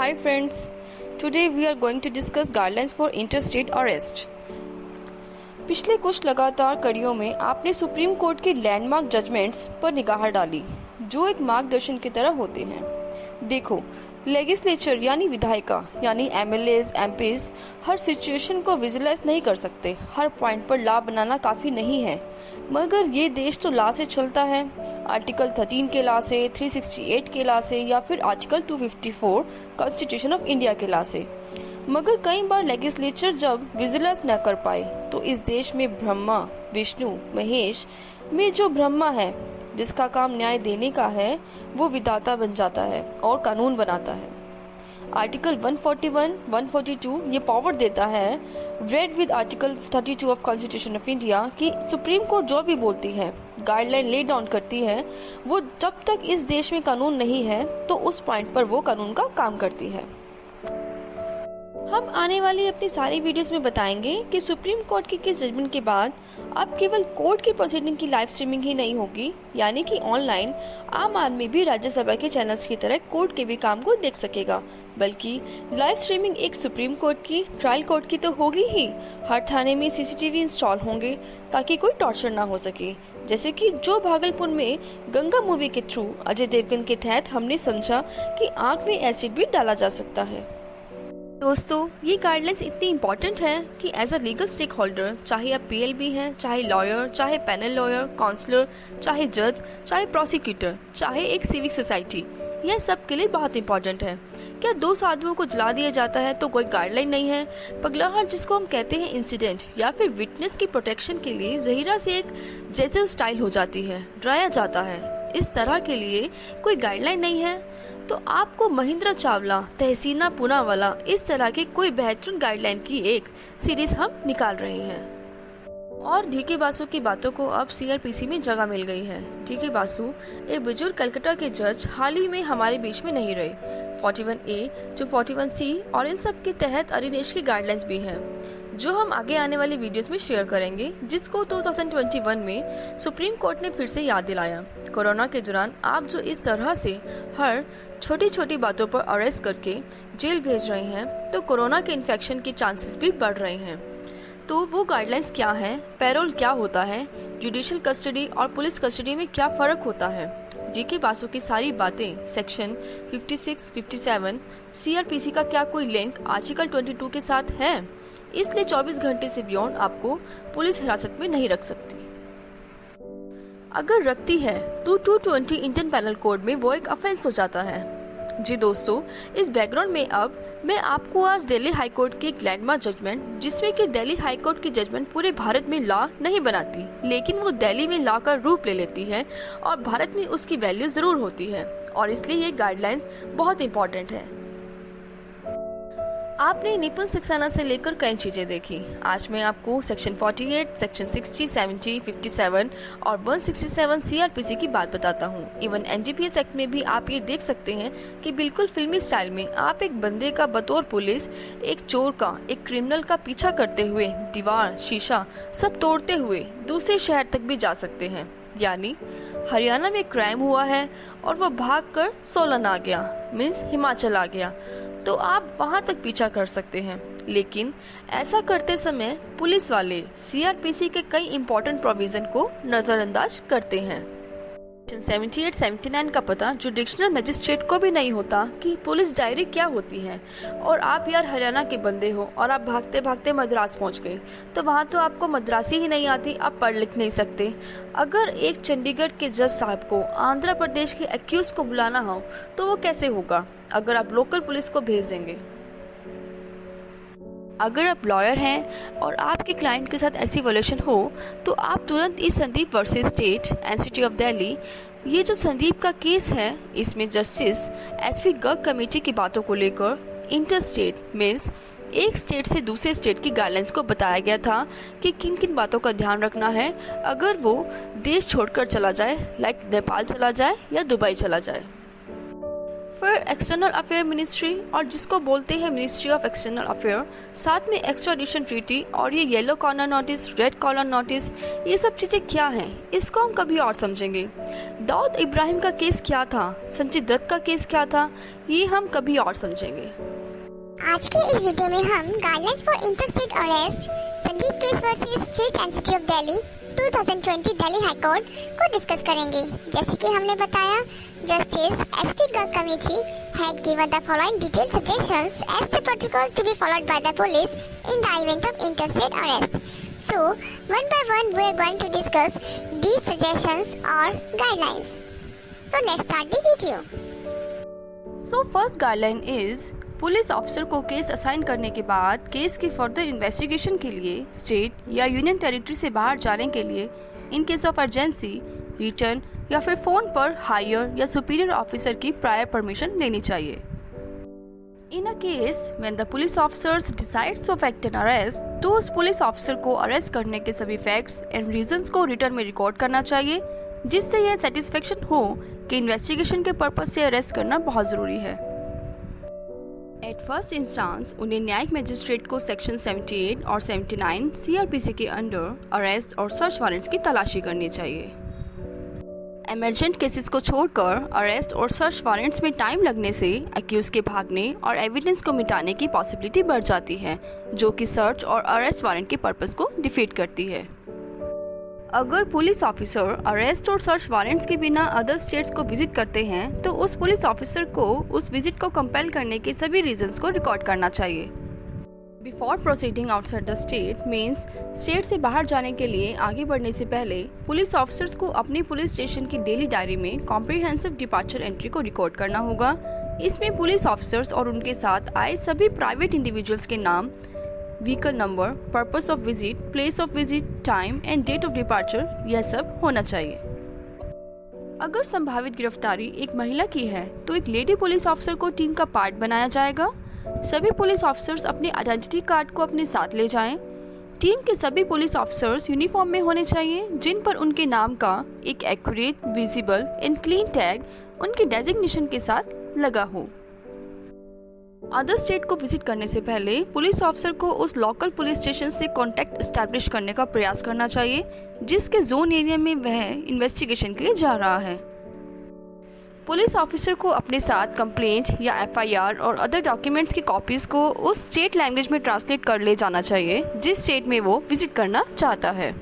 Hi friends, today we are going to discuss guidelines for interstate arrest. पिछले कुछ लगातार कड़ियों में आपने सुप्रीम कोर्ट के लैंडमार्क जजमेंट्स पर निगाह डाली, जो एक मार्गदर्शन की तरह होते हैं। देखो, लेजिस्लेचर यानी विधायिका यानी एमएलएज, एमपीज हर सिचुएशन को विजुअलाइज नहीं कर सकते, हर पॉइंट पर लॉ बनाना काफी नहीं है। मगर ये देश तो लॉ से चलता है, आर्टिकल 13 के लॉ से, 368 के लॉ से या फिर आर्टिकल 254 कॉन्स्टिट्यूशन ऑफ इंडिया के लॉ से। मगर कई बार लेजिस्लेचर जब विजुअलाइज न कर पाए तो इस देश में ब्रह्मा, विष्णु, महेश में जो ब्रह्मा है जिसका काम न्याय देने का है, वो विधाता बन जाता है और कानून बनाता है। आर्टिकल 141, 142 ये पावर देता है, read with article 32 of constitution of India कि सुप्रीम कोर्ट जो भी बोलती है, गाइडलाइन ले डाउन करती है, वो जब तक इस देश में कानून नहीं है तो उस पॉइंट पर वो कानून का काम करती है। हम आने वाली अपनी सारी वीडियोस में बताएंगे कि सुप्रीम कोर्ट के किस जजमेंट के बाद अब केवल कोर्ट की प्रोसीडिंग की लाइव स्ट्रीमिंग ही नहीं होगी, यानी कि ऑनलाइन आम आदमी भी राज्यसभा के चैनल्स की तरह कोर्ट के भी काम को देख सकेगा, बल्कि लाइव स्ट्रीमिंग एक सुप्रीम कोर्ट की, ट्रायल कोर्ट की तो होगी ही। हर थाने में सीसीटीवी इंस्टॉल होंगे ताकि कोई टॉर्चर ना हो सके, जैसे कि जो भागलपुर में गंगा मूवी के थ्रू अजय देवगन के तहत हमने समझा कि आंख में एसिड भी डाला जा सकता है। दोस्तों, ये गाइडलाइंस इतनी इम्पोर्टेंट है कि as a legal stakeholder, चाहे आप पीएलबी हैं, चाहे लॉयर, चाहे पैनल लॉयर, काउंसलर, चाहे जज, चाहे प्रोसिक्यूटर, चाहे एक सिविक सोसाइटी, यह सब के लिए बहुत इम्पोर्टेंट है। क्या दो साधुओं को जला दिया जाता है तो कोई गाइडलाइन नहीं है? पगलाहट जिसको हम कहते हैं इंसिडेंट या फिर विटनेस की प्रोटेक्शन के लिए जहीरा से एक जैसे स्टाइल हो जाती है, डराया जाता है, इस तरह के लिए कोई गाइडलाइन नहीं है। तो आपको महिंद्रा चावला, तहसीना पूनावाला, इस तरह के कोई बेहतरीन गाइडलाइन की एक सीरीज हम निकाल रहे हैं। और डीके बासु की बातों को अब सीआरपीसी में जगह मिल गई है। डीके बासु एक बुजुर्ग कलकत्ता के जज हाल ही में हमारे बीच में नहीं रहे। 41A जो 41C और इन सब के तहत अरिनेश की गाइडलाइंस भी हैं, जो हम आगे आने वाली वीडियोस में शेयर करेंगे, जिसको 2021 में सुप्रीम कोर्ट ने फिर से याद दिलाया। कोरोना के दौरान आप जो इस तरह से हर छोटी छोटी बातों पर अरेस्ट करके जेल भेज रहे हैं, तो कोरोना के इन्फेक्शन के चांसेस भी बढ़ रहे हैं। तो वो गाइडलाइंस क्या है, पैरोल क्या होता है, जुडिशियल कस्टडी और पुलिस कस्टडी में क्या फर्क होता है, डीके बासु की सारी बातें सेक्शन 56, 57 सीआरपीसी का क्या कोई लिंक आर्टिकल 22 के साथ है? इसलिए 24 घंटे से बियॉन्ड आपको पुलिस हिरासत में नहीं रख सकती। अगर रखती है तो 220 इंडियन पैनल कोड में वो एक ऑफेंस हो जाता है। जी दोस्तों, इस बैकग्राउंड में अब मैं आपको आज दिल्ली हाई कोर्ट की एक लैंडमार्क जजमेंट, जिसमें कि दिल्ली हाई कोर्ट की जजमेंट पूरे भारत में लॉ नहीं बनाती, लेकिन वो दिल्ली में लॉ का रूप ले लेती है और भारत में उसकी वैल्यू जरूर होती है, और इसलिए ये गाइडलाइंस बहुत इंपॉर्टेंट है। आपने निपुण सक्सेना से लेकर कई चीजें देखी। आज मैं आपको सेक्शन 48, सेक्शन 60, 70, 57 और 167 सीआरपीसी की बात बताता हूँ। इवन एनडीपीएस एक्ट में भी आप ये देख सकते हैं कि बिल्कुल फिल्मी स्टाइल में आप एक बंदे का बतौर पुलिस, एक चोर का, एक क्रिमिनल का पीछा करते हुए दीवार, शीशा सब तोड़ते हुए दूसरे शहर तक भी जा सकते हैं। यानी हरियाणा में क्राइम हुआ है और वो भागकर सोलन आ गया, मीन्स हिमाचल आ गया, तो आप वहां तक पीछा कर सकते हैं। लेकिन ऐसा करते समय पुलिस वाले सीआरपीसी के कई इंपॉर्टेंट प्रोविजन को नजरअंदाज करते हैं। 78, 79 का पता जुडिशनल मजिस्ट्रेट को भी नहीं होता कि पुलिस डायरी क्या होती है। और आप यार हरियाणा के बंदे हो और आप भागते भागते मद्रास पहुंच गए, तो वहां तो आपको मद्रासी ही नहीं आती, आप पढ़ लिख नहीं सकते। अगर एक चंडीगढ़ के जज साहब को आंध्र प्रदेश के एक्यूज को बुलाना हो तो वो कैसे होगा अगर आप लोकल पुलिस को भेज देंगे? अगर आप लॉयर हैं और आपके क्लाइंट के साथ ऐसी वॉल्यूशन हो तो आप तुरंत इस Sandeep versus state and city of Delhi, ये जो संदीप का केस है, इसमें जस्टिस एसपी गर्ग कमेटी की बातों को लेकर इंटरस्टेट मीन्स एक स्टेट से दूसरे स्टेट की गाइडलाइंस को बताया गया था कि किन किन बातों का ध्यान रखना है अगर वो देश छोड़कर चला जाए, लाइक नेपाल चला जाए या दुबई चला जाए। फिर एक्सटर्नल अफेयर मिनिस्ट्री और जिसको बोलते हैं मिनिस्ट्री ऑफ एक्सटर्नल अफेयर, साथ में एक्स्ट्राडिशन ट्रीटी और ये yellow corner notice, red corner notice, ये सब चीज़ें क्या हैं इसको हम कभी और समझेंगे। दाऊद इब्राहिम का केस क्या था, संजय दत्त का केस क्या था, ये हम कभी और समझेंगे। आज के इस वीडियो में हम guidelines for interstate arrest Sandeep case versus state and city of Delhi 2020 Delhi high court को डिस्कस करेंगे। जैसे कि हमने बताया, justice SP Garg committee had given the following detailed suggestions as to protocol to be followed by the police in the event of interstate arrest. So, one by one we are going to discuss these suggestions or guidelines. So, let's start the video. So first guideline is police officer को case assign करने के बाद case की further investigation के लिए state या union territory से बाहर जाने के लिए in case of urgency return या फिर फोन पर हायर या सुपीरियर ऑफिसर की प्रायर परमिशन लेनी चाहिए। In a case when the police officers decides to effect an arrest, तो उस पुलिस ऑफिसर को अरेस्ट करने के सभी फैक्ट्स एंड रीजंस को रिटर्न में रिकॉर्ड करना चाहिए, जिससे यह सेटिस्फेक्शन हो कि इन्वेस्टिगेशन के पर्पज से अरेस्ट करना बहुत ज़रूरी है। एट फर्स्ट इंस्टांस उन्हें न्यायिक मजिस्ट्रेट को सेक्शन 78 और 79 सीआरपीसी के अंडर अरेस्ट और सर्च वारंट्स की तलाशी करनी चाहिए। इमरजेंट केसेस को छोड़कर अरेस्ट और सर्च वारंट्स में टाइम लगने से अक्यूज के भागने और एविडेंस को मिटाने की पॉसिबिलिटी बढ़ जाती है, जो कि सर्च और अरेस्ट वारंट के पर्पस को डिफीट करती है। अगर पुलिस ऑफिसर अरेस्ट और सर्च वारंट्स के बिना अदर स्टेट्स को विजिट करते हैं तो उस पुलिस ऑफिसर को उस विजिट को कंपेल करने के सभी रीजंस को रिकॉर्ड करना चाहिए। Before proceeding outside the state means state से बाहर जाने के लिए आगे बढ़ने से पहले पुलिस ऑफिसर्स को अपनी पुलिस स्टेशन की डेली डायरी में कॉम्प्रिहेंसिव डिपार्चर एंट्री को रिकॉर्ड करना होगा। इसमें पुलिस ऑफिसर्स और उनके साथ आए सभी प्राइवेट इंडिविजुअल्स के नाम, vehicle number, purpose of visit, place of visit, time and date of departure, यह सब होना चाहिए। अगर संभावित गिरफ्तारी एक महिला की है तो एक लेडी पुलिस ऑफिसर को टीम का पार्ट बनाया जाएगा। सभी पुलिस ऑफिसर्स अपने आइडेंटिटी कार्ड को अपने साथ ले जाएं। टीम के सभी पुलिस ऑफिसर्स यूनिफॉर्म में होने चाहिए, जिन पर उनके नाम का एक accurate, visible and clean tag उनके डेजिग्नेशन के साथ लगा हो। अदर स्टेट को विजिट करने से पहले पुलिस ऑफिसर को उस लोकल पुलिस स्टेशन से कांटेक्ट एस्टैब्लिश करने का प्रयास करना चाहिए जिसके जोन एरिया में वह इन्वेस्टिगेशन के लिए जा रहा है। पुलिस ऑफिसर को अपने साथ कंप्लेंट या एफआईआर और अदर डॉक्यूमेंट्स की कॉपीज को उस स्टेट लैंग्वेज में ट्रांसलेट कर ले जाना चाहिए जिस स्टेट में वो विजिट करना चाहता है।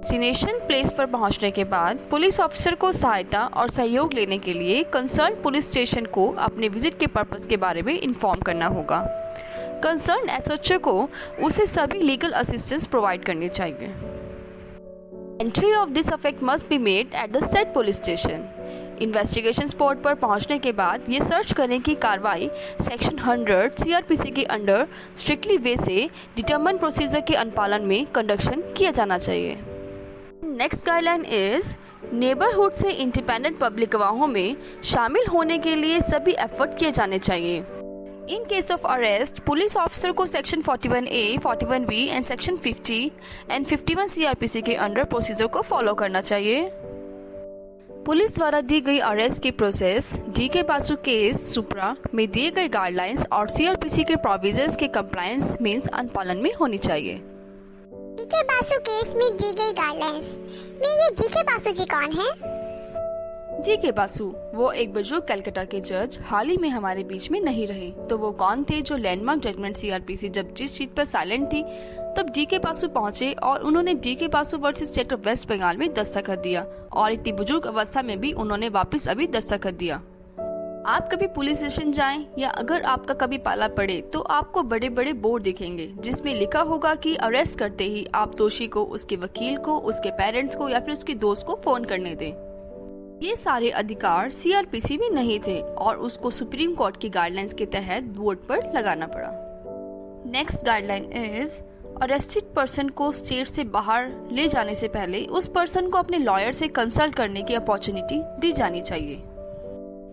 डेस्टिनेशन प्लेस पर पहुंचने के बाद पुलिस ऑफिसर को सहायता और सहयोग लेने के लिए कंसर्न पुलिस स्टेशन को अपने विजिट के पर्पस के बारे में इन्फॉर्म करना होगा। कंसर्न एसएचओ को उसे सभी लीगल असिस्टेंस प्रोवाइड करनी चाहिए। Entry of this affect must be made at the set police station. Investigation spot पर पहुंचने के बाद ये सर्च करने की कार्रवाई सेक्शन 100 सीआरपीसी के अंडर स्ट्रिक्टली वे से डिटरमाइन प्रोसीजर के अनुपालन में कंडक्शन किया जाना चाहिए। नेक्स्ट गाइडलाइन इज नेबरहुड से इंडिपेंडेंट पब्लिक गवाहों में शामिल होने के लिए सभी एफर्ट किए जाने चाहिए। In case of arrest police officer को section 41A, 41B and section 50 and 51 CRPC के अंडर प्रोसीजर को फॉलो करना चाहिए। पुलिस द्वारा दी गई अरेस्ट की process D K Basu case supra में दिए गए गाइडलाइंस और सीआरपीसी के प्रोविजंस के कंप्लायंस मींस अनुपालन में होनी चाहिए। डीके बासु केस में दी गई गाइडलाइंस में ये डीके बासु जी कौन है? डीके बासु वो एक बुजुर्ग कलकत्ता के जज हाल ही में हमारे बीच में नहीं रहे। तो वो कौन थे जो लैंडमार्क जजमेंट सीआरपीसी जब जिस चीज पर साइलेंट थी तब डीके बासु पहुंचे और उन्होंने DK Basu versus state of West Bengal में दस्तखत दिया और इतनी बुजुर्ग अवस्था में भी उन्होंने वापस अभी दस्तखत दिया। आप कभी पुलिस स्टेशन जाएं या अगर आपका कभी पाला पड़े तो आपको बड़े बड़े बोर्ड दिखेंगे जिसमें लिखा होगा कि अरेस्ट करते ही आप दोषी को, उसके वकील को, उसके पेरेंट्स को या फिर उसके दोस्त को फोन करने दें। ये सारे अधिकार सीआरपीसी में नहीं थे और उसको सुप्रीम कोर्ट की गाइडलाइंस के तहत बोर्ड पर लगाना पड़ा। Next guideline is arrested person को स्टेट से बाहर ले जाने से पहले उस पर्सन को अपने लॉयर से कंसल्ट करने की अपॉर्चुनिटी दी जानी चाहिए।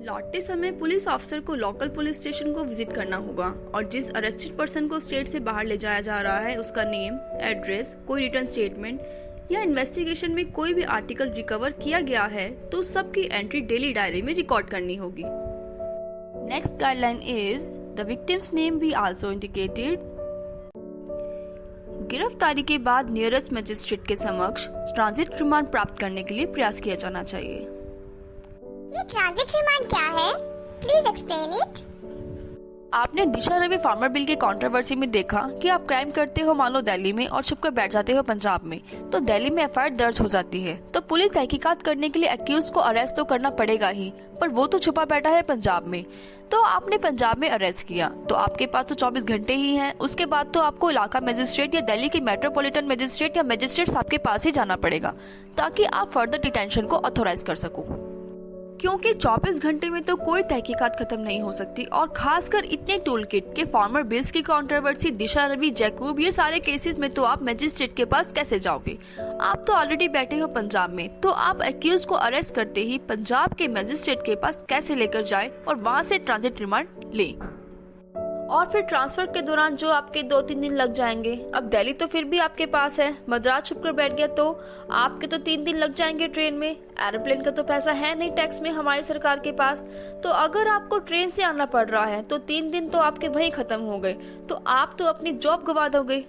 लौटते समय पुलिस ऑफिसर को लोकल पुलिस स्टेशन को विजिट करना होगा और जिस अरेस्टेड पर्सन को स्टेट से बाहर ले जाया जा रहा है उसका नेम, एड्रेस, कोई रिटर्न स्टेटमेंट या इन्वेस्टिगेशन में कोई भी आर्टिकल रिकवर किया गया है तो सबकी एंट्री डेली डायरी में रिकॉर्ड करनी होगी। Next guideline is the victim's name be also indicated. गिरफ्तारी के बाद नियरेस्ट मजिस्ट्रेट के समक्ष ट्रांजिट रिमांड प्राप्त करने के लिए प्रयास किया जाना चाहिए। ये ट्रांजिट रिमांड क्या है? Please explain it. आपने दिशा रवि फार्मर बिल की कंट्रोवर्सी में देखा कि आप क्राइम करते हो मान लो दिल्ली में और छुपकर बैठ जाते हो पंजाब में, तो दिल्ली में एफआईआर दर्ज हो जाती है, तो पुलिस तहकीकात करने के लिए एक्यूज को अरेस्ट तो करना पड़ेगा ही, पर वो तो छुपा बैठा है पंजाब में। तो आपने पंजाब में अरेस्ट किया तो आपके पास तो 24 घंटे ही हैं, उसके बाद तो आपको इलाका मजिस्ट्रेट या दिल्ली के मेट्रोपॉलिटन मजिस्ट्रेट या मजिस्ट्रेट साहब के पास ही जाना पड़ेगा ताकि आप फर्दर डिटेंशन को ऑथोराइज कर सको, क्योंकि 24 घंटे में तो कोई तहकीकात खत्म नहीं हो सकती। और खासकर इतने टूल किट के फार्मर बिल्स की कंट्रोवर्सी, दिशा रवि, जैकूब, ये सारे केसेस में तो आप मजिस्ट्रेट के पास कैसे जाओगे? आप तो ऑलरेडी बैठे हो पंजाब में, तो आप एक्यूज को अरेस्ट करते ही पंजाब के मजिस्ट्रेट के पास कैसे लेकर जाए और वहां से ट्रांजिट रिमांड ले, और फिर ट्रांसफर के दौरान जो आपके 2-3 दिन लग जाएंगे। अब दिल्ली तो फिर भी आपके पास है, मद्रास छुपकर बैठ गया तो आपके तो 3 दिन लग जाएंगे ट्रेन में। एरोप्लेन का तो पैसा है नहीं टैक्स में हमारी सरकार के पास, तो अगर आपको ट्रेन से आना पड़ रहा है तो 3 दिन तो आपके वहीं खत्म हो गए, तो आप तो अपनी जॉब गंवा दोगे।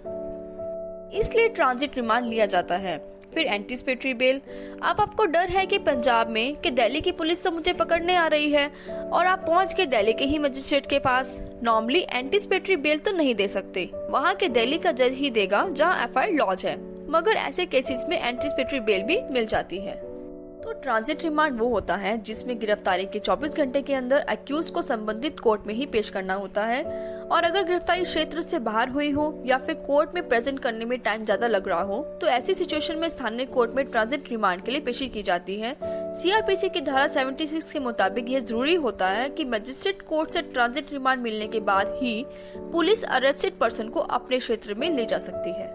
इसलिए ट्रांजिट रिमांड लिया जाता है। फिर एंटीसिपेटरी बेल। अब आपको डर है कि पंजाब में कि दिल्ली की पुलिस तो मुझे पकड़ने आ रही है, और आप पहुंच के दिल्ली के ही मजिस्ट्रेट के पास। नॉर्मली एंटीसिपेटरी बेल तो नहीं दे सकते, वहां के दिल्ली का जज ही देगा जहां एफआईआर लॉज है, मगर ऐसे केसेस में एंटीसिपेटरी बेल भी मिल जाती है। तो ट्रांजिट रिमांड वो होता है जिसमें गिरफ्तारी के 24 घंटे के अंदर एक्यूज को संबंधित कोर्ट में ही पेश करना होता है, और अगर गिरफ्तारी क्षेत्र से बाहर हुई हो या फिर कोर्ट में प्रेजेंट करने में टाइम ज्यादा लग रहा हो, तो ऐसी सिचुएशन में स्थानीय कोर्ट में ट्रांजिट रिमांड के लिए पेशी की जाती है। सीआरपीसी की धारा 76 के मुताबिक यह जरूरी होता है कि मजिस्ट्रेट कोर्ट से ट्रांजिट रिमांड मिलने के बाद ही पुलिस अरेस्टेड पर्सन को अपने क्षेत्र में ले जा सकती है।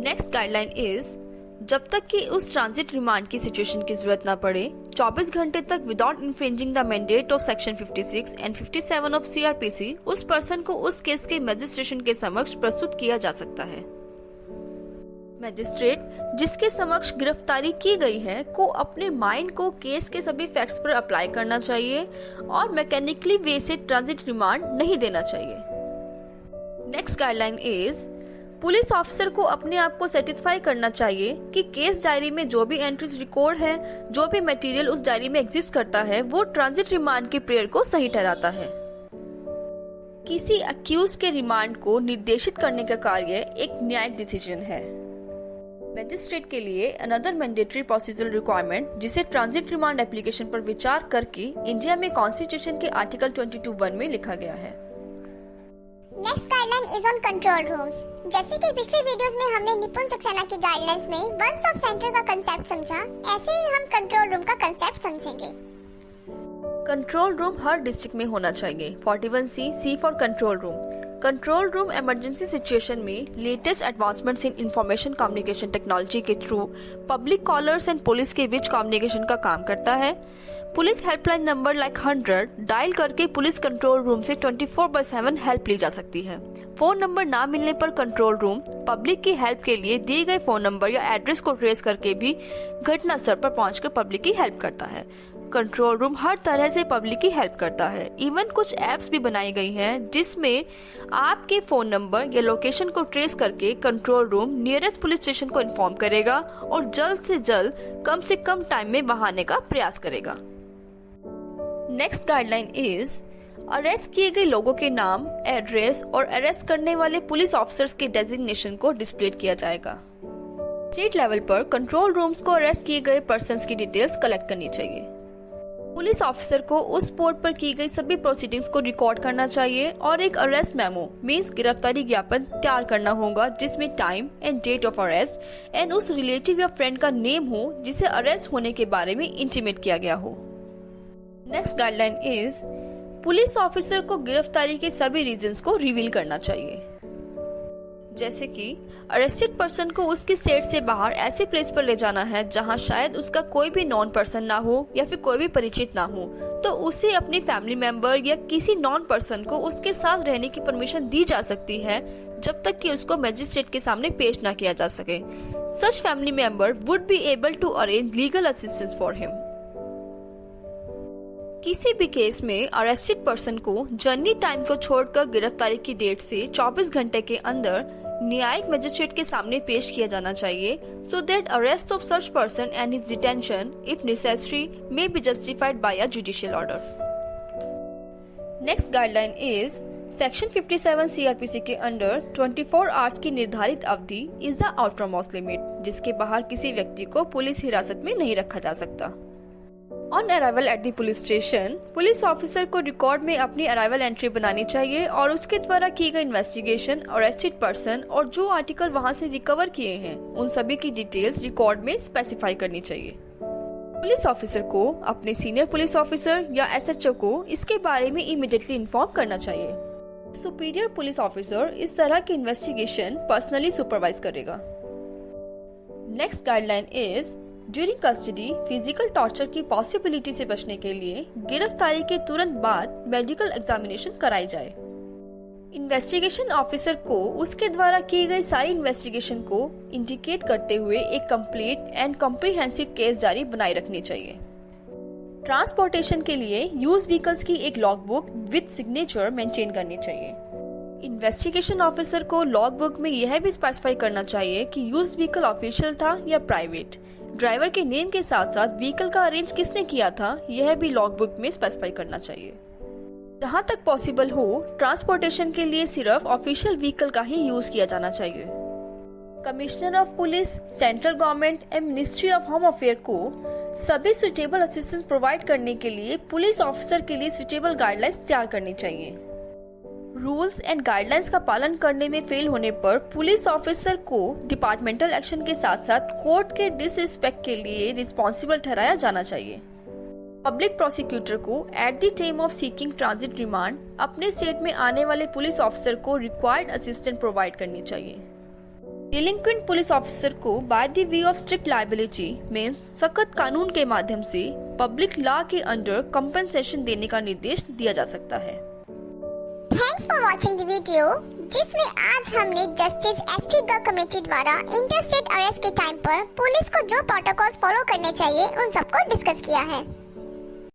नेक्स्ट गाइडलाइन इज, जब तक कि उस ट्रांजिट रिमांड की सिचुएशन की जरूरत न पड़े, 24 घंटे तक without infringing the mandate of section 56 and 57 of CrPC उस पर्सन को उस केस के मजिस्ट्रेशन के समक्ष प्रस्तुत किया जा सकता है। मजिस्ट्रेट जिसके समक्ष गिरफ्तारी की गई है को अपने माइंड को केस के सभी फैक्ट्स पर अप्लाई करना चाहिए और मैकेनिकली वे से ट्रांजिट रिमांड नहीं देना चाहिए। Next guideline is, police officer को अपने आप को सेटिस्फाई करना चाहिए कि केस डायरी में जो भी एंट्रीज रिकॉर्ड है, जो भी मटेरियल उस डायरी में एग्जिस्ट करता है, वो ट्रांजिट रिमांड की पीरियड को सही ठहराता है। किसी अक्यूज के रिमांड को निर्देशित करने का कार्य एक न्यायिक डिसीजन है। मैजिस्ट्रेट के लिए अनदर मैंडेटरी प्रोसीजरल रिक्वायरमेंट, जिसे ट्रांजिट रिमांड एप्लीकेशन पर विचार करके इंडिया में कॉन्स्टिट्यूशन के आर्टिकल 22(1) में लिखा गया है। Next guideline is on control rooms. जैसे कि पिछले वीडियोस में हमने निपुण सक्सेना की गाइडलाइंस में वन स्टॉप सेंटर का कंसेप्ट समझा, ऐसे ही हम कंट्रोल रूम का कंसेप्ट समझेंगे। कंट्रोल रूम हर डिस्ट्रिक्ट में होना चाहिए। 41C C for control room. Control room emergency situation में latest advancements in information communication technology के through public callers and police के बीच कम्युनिकेशन का काम करता है। Police helpline number like 100 dial करके पुलिस कंट्रोल रूम से 24/7 हेल्प ली जा सकती है। फोन नंबर ना मिलने पर कंट्रोल रूम पब्लिक की हेल्प के लिए दिए गए फोन नंबर या एड्रेस को ट्रेस करके भी घटना स्थल पर पहुंचकर पब्लिक की हेल्प करता है। कंट्रोल रूम हर तरह से पब्लिक की हेल्प करता है। इवन कुछ एप्स भी बनाई गई हैं जिसमें आपके फोन नंबर या लोकेशन को ट्रेस करके control room nearest police station को इन्फॉर्म करेगा और जल्द से जल्द कम से कम टाइम में वहां आने का प्रयास करेगा। नेक्स्ट गाइडलाइन इज, अरेस्ट किए गए लोगों के नाम, एड्रेस और अरेस्ट करने वाले पुलिस ऑफिसर्स के डेजिग्नेशन को डिस्प्ले किया जाएगा। स्टेट लेवल पर कंट्रोल रूम्स को अरेस्ट किए गए पर्सन्स की डिटेल्स कलेक्ट करनी चाहिए। पुलिस ऑफिसर को उस स्पॉट पर की गई सभी प्रोसीडिंग्स को रिकॉर्ड करना चाहिए और एक अरेस्ट मेमो मींस गिरफ्तारी ज्ञापन तैयार करना होगा जिसमें time and date of arrest and उस रिलेटिव या फ्रेंड का नेम हो जिसे अरेस्ट होने के बारे में इंटीमेट किया गया हो। Next guideline is, police officer को गिरफ्तारी के सभी रीजंस को रिवील करना चाहिए, जैसे कि अरेस्टेड पर्सन को उसकी स्टेट से बाहर ऐसे प्लेस पर ले जाना है जहां शायद उसका कोई भी नॉन पर्सन ना हो या फिर कोई भी परिचित ना हो, तो उसे अपनी फैमिली मेंबर या किसी नॉन पर्सन को उसके साथ रहने की परमिशन दी जा सकती है जब तक कि उसको मजिस्ट्रेट के सामने पेश ना किया जा सके। Such family member would be able to arrange legal assistance for him. किसी भी केस में अरेस्टेड पर्सन को जर्नी टाइम को छोड़कर गिरफ्तारी की डेट से 24 घंटे के अंदर न्यायिक मजिस्ट्रेट के सामने पेश किया जाना चाहिए, so that arrest of such person and his detention, if necessary, may be justified by a judicial order. Next guideline is Section 57 CRPC के अंडर 24 आवर्स की निर्धारित अवधि इज द आउटरमोस्ट लिमिट, जिसके बाहर किसी व्यक्ति को पुलिस हिरासत में नहीं रखा जा सकता। On arrival at the police station, police officer को रिकॉर्ड में अपनी अराइवल एंट्री बनानी चाहिए और उसके द्वारा की गई इन्वेस्टिगेशन, अरेस्टेड पर्सन और जो आर्टिकल वहां से रिकवर किए हैं उन सभी की डिटेल्स रिकॉर्ड में स्पेसिफाई करनी चाहिए। पुलिस ऑफिसर को अपने सीनियर पुलिस ऑफिसर या SHO को इसके बारे में इमीडिएटली इन्फॉर्म करना चाहिए। सुपीरियर पुलिस ऑफिसर इस तरह की इन्वेस्टिगेशन पर्सनली सुपरवाइज करेगा। Next guideline is during custody physical torture की पॉसिबिलिटी से बचने के लिए गिरफ्तारी के तुरंत बाद मेडिकल एग्जामिनेशन कराई जाए। इन्वेस्टिगेशन ऑफिसर को उसके द्वारा की गई सारी इन्वेस्टिगेशन को इंडिकेट करते हुए एक complete and comprehensive case diary बनाए रखनी चाहिए। ट्रांसपोर्टेशन के लिए यूज व्हीकल्स की एक log book with signature maintain करनी चाहिए। इन्वेस्टिगेशन ऑफिसर को लॉग बुक में यह भी स्पेसिफाई करना चाहिए कि यूज व्हीकल ऑफिशियल था या प्राइवेट। ड्राइवर के नेम के साथ साथ व्हीकल का अरेंज किसने किया था यह भी लॉग बुक में स्पेसिफाई करना चाहिए। जहां तक पॉसिबल हो ट्रांसपोर्टेशन के लिए सिर्फ ऑफिशियल व्हीकल का ही यूज किया जाना चाहिए। Commissioner of police, central government and ministry of home affair को सभी सुटेबल असिस्टेंस प्रोवाइड करने के लिए पुलिस ऑफिसर के लिए सुटेबल गाइडलाइंस तैयार करनी चाहिए। रूल्स एंड गाइडलाइंस का पालन करने में फेल होने पर पुलिस ऑफिसर को डिपार्टमेंटल एक्शन के साथ साथ कोर्ट के डिसरिस्पेक्ट के लिए रिस्पॉन्सिबल ठहराया जाना चाहिए। पब्लिक प्रोसिक्यूटर को at the time of seeking transit remand अपने स्टेट में आने वाले पुलिस ऑफिसर को रिक्वायर्ड असिस्टेंस प्रोवाइड करनी चाहिए। डिलिंक्वेंट पुलिस ऑफिसर को by the way of strict liability means सख्त कानून के माध्यम से पब्लिक लॉ के अंडर कंपनसेशन देने का निर्देश दिया जा सकता है। Thanks for watching the video, जिसमें आज हमने जस्टिस SP गर्ग कमेटी द्वारा इंटरस्टेट अरेस्ट के टाइम पर पुलिस को जो प्रोटोकॉल्स फॉलो करने चाहिए उन सबको डिस्कस किया है।